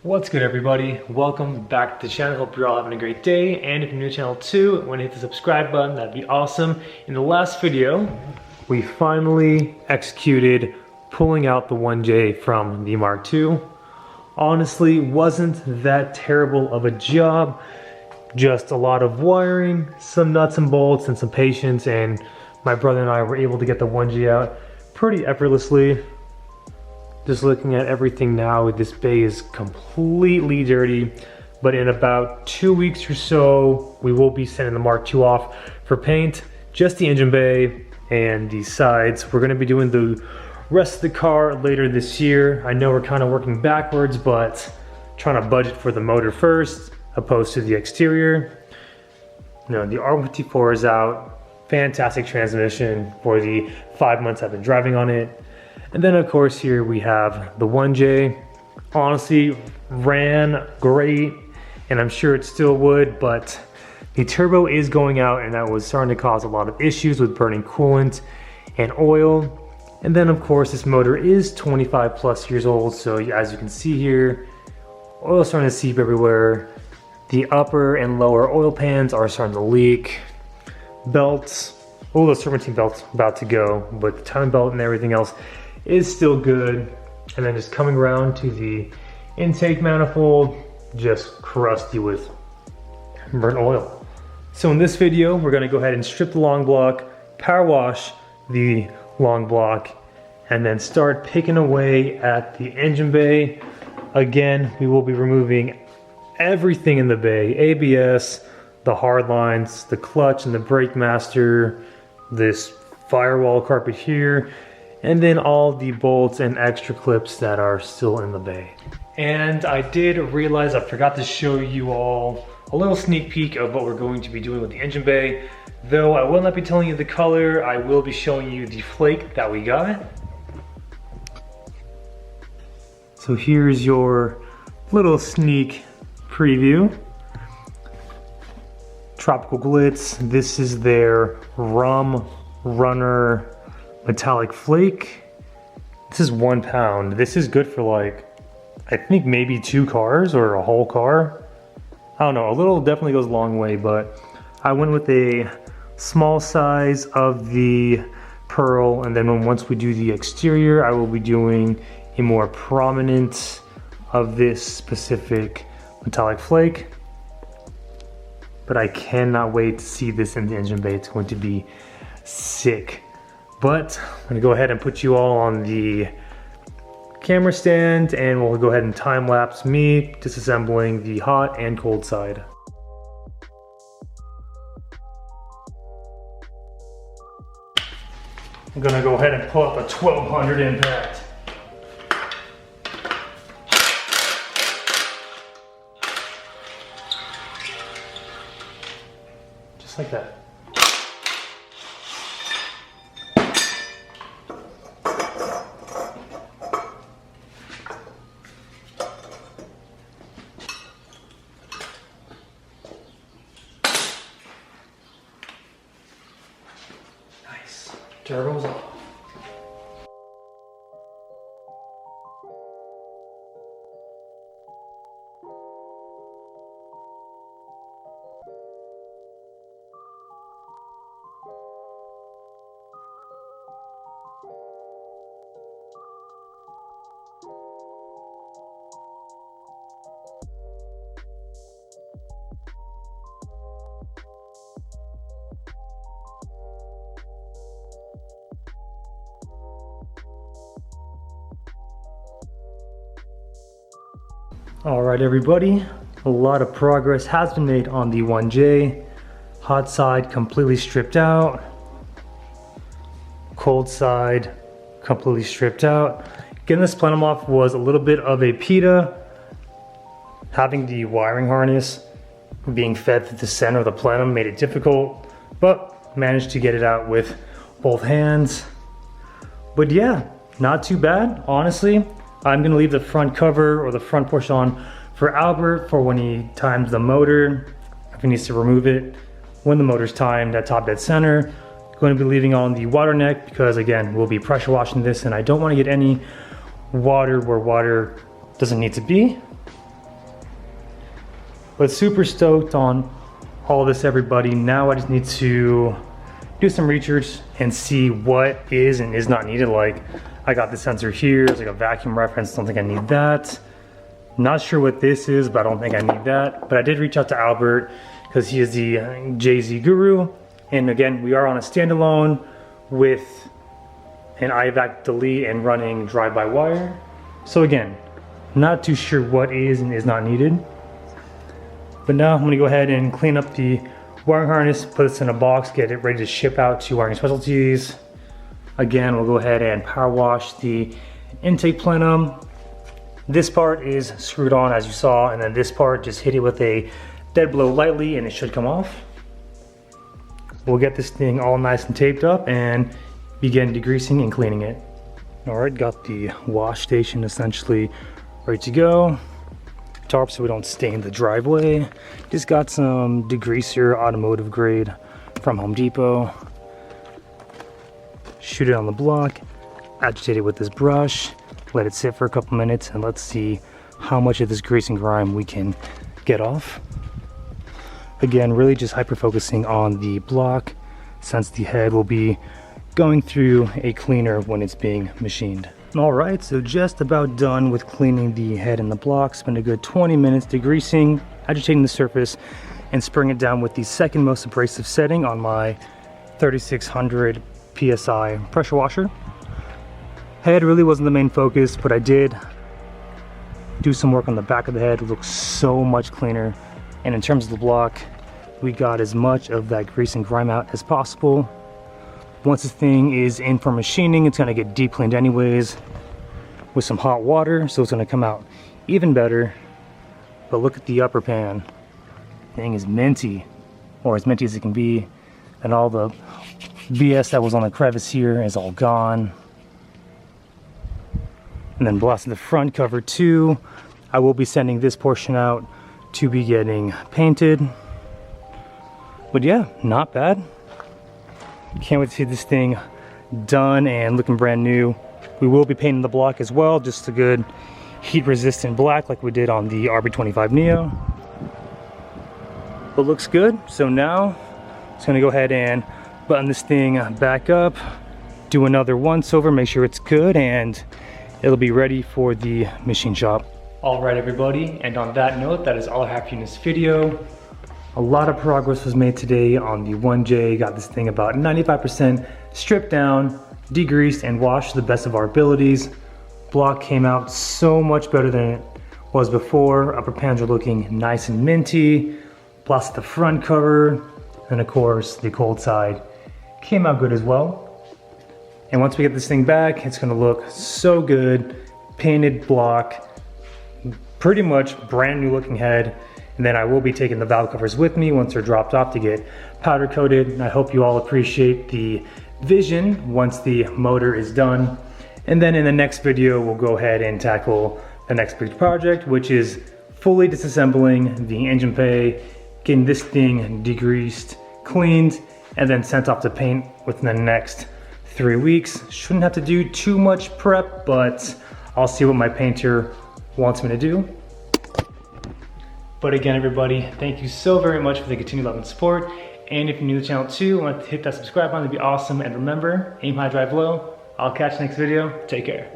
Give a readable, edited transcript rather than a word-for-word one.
What's good, everybody? Welcome back to the channel. Hope you're all having a great day. And if you're new to the channel too, want to hit the subscribe button, that'd be awesome. In the last video, we finally executed pulling out the 1J from the Mark II. Honestly, wasn't that terrible of a job. Just a lot of wiring, some nuts and bolts, and some patience, and my brother and I were able to get the 1J out pretty effortlessly. Just looking at everything now, this bay is completely dirty, but in about 2 weeks or so, we will be sending the Mark II off for paint, just the engine bay and the sides. We're gonna be doing the rest of the car later this year. I know we're kind of working backwards, but trying to budget for the motor first, opposed to the exterior. You know, the R154 is out, fantastic transmission for the 5 months I've been driving on it. And then of course here we have the 1J. Honestly, ran great, and I'm sure it still would, but the turbo is going out, and that was starting to cause a lot of issues with burning coolant and oil. And then of course this motor is 25 plus years old, so as you can see here, oil starting to seep everywhere. The upper and lower oil pans are starting to leak. Belts, oh, the serpentine belt's about to go, but the timing belt and everything else is still good. And then just coming around to the intake manifold, just crusty with burnt oil. So in this video, we're gonna go ahead and strip the long block, power wash the long block, and then start picking away at the engine bay. Again, we will be removing everything in the bay: ABS, the hard lines, the clutch and the brake master, this firewall carpet here, and then all the bolts and extra clips that are still in the bay. And I did realize I forgot to show you all a little sneak peek of what we're going to be doing with the engine bay. Though I will not be telling you the color, I will be showing you the flake that we got. So here's your little sneak preview. Tropical Glitz, this is their Rum Runner metallic flake. This is 1 pound. This is good for, like, I think maybe 2 cars or a whole car. I don't know, a little definitely goes a long way, but I went with a small size of the pearl, and then once we do the exterior, I will be doing a more prominent of this specific metallic flake. But I cannot wait to see this in the engine bay. It's going to be sick. But I'm gonna go ahead and put you all on the camera stand, and we'll go ahead and time lapse me disassembling the hot and cold side. I'm gonna go ahead and pull up a 1200 impact. Just like that. Nice. Turbo's off. All right, everybody, a lot of progress has been made on the 1J. Hot side completely stripped out. Cold side completely stripped out. Getting this plenum off was a little bit of a pita. Having the wiring harness being fed to the center of the plenum made it difficult, but managed to get it out with both hands. But yeah, not too bad, honestly. I'm gonna leave the front cover or the front portion on for Albert for when he times the motor, if he needs to remove it. When the motor's timed at top dead center, going to be leaving on the water neck because, again, we'll be pressure washing this, and I don't want to get any water where water doesn't need to be. But super stoked on all this, everybody. Now I just need to do some research and see what is and is not needed. Like, I got the sensor here, it's like a vacuum reference, don't think I need that. Not sure what this is, but I don't think I need that. But I did reach out to Albert because he is the JZ guru. And again, we are on a standalone with an IVAC delete and running drive-by-wire. So again, not too sure what is and is not needed. But now I'm gonna go ahead and clean up the wiring harness, put this in a box, get it ready to ship out to Wiring Specialties. Again, we'll go ahead and power wash the intake plenum. This part is screwed on as you saw, and then this part, just hit it with a dead blow lightly and it should come off. We'll get this thing all nice and taped up and begin degreasing and cleaning it. All right, got the wash station essentially ready to go. Tarp so we don't stain the driveway. Just got some degreaser, automotive grade from Home Depot. Shoot it on the block, agitate it with this brush, let it sit for a couple minutes, and let's see how much of this grease and grime we can get off. Again, really just hyper focusing on the block, since the head will be going through a cleaner when it's being machined. All right, so just about done with cleaning the head and the block. Spent a good 20 minutes degreasing, agitating the surface, and spraying it down with the second most abrasive setting on my 3600 PSI pressure washer. Head really wasn't the main focus, but I did do some work on the back of the head. It looks so much cleaner. And in terms of the block, we got as much of that grease and grime out as possible. Once this thing is in for machining, it's gonna get deep cleaned anyways with some hot water, so it's gonna come out even better. But look at the upper pan. Thing is minty, or as minty as it can be. And all the BS that was on the crevice here is all gone. And then blasted the front cover too. I will be sending this portion out to be getting painted. But yeah, not bad. Can't wait to see this thing done and looking brand new. We will be painting the block as well, just a good heat resistant black like we did on the RB25 Neo. But looks good. So now it's gonna go ahead and button this thing back up, do another once over, make sure it's good, and it'll be ready for the machine shop. All right, everybody, and on that note, that is all I have for you in this video. A lot of progress was made today on the 1J. Got this thing about 95% stripped down, degreased, and washed to the best of our abilities. Block came out so much better than it was before. Upper pans are looking nice and minty. Plus the front cover, and of course the cold side came out good as well. And once we get this thing back, it's gonna look so good. Painted block, pretty much brand new looking head. And then I will be taking the valve covers with me once they're dropped off to get powder coated. And I hope you all appreciate the vision once the motor is done. And then in the next video, we'll go ahead and tackle the next big project, which is fully disassembling the engine bay, getting this thing degreased, cleaned, and then sent off to paint within the next 3 weeks. Shouldn't have to do too much prep, but I'll see what my painter wants me to do. But again, everybody, thank you so very much for the continued love and support. And if you're new to the channel too, want to hit that subscribe button, it'd be awesome. And remember, aim high, drive low. I'll catch you next video. Take care.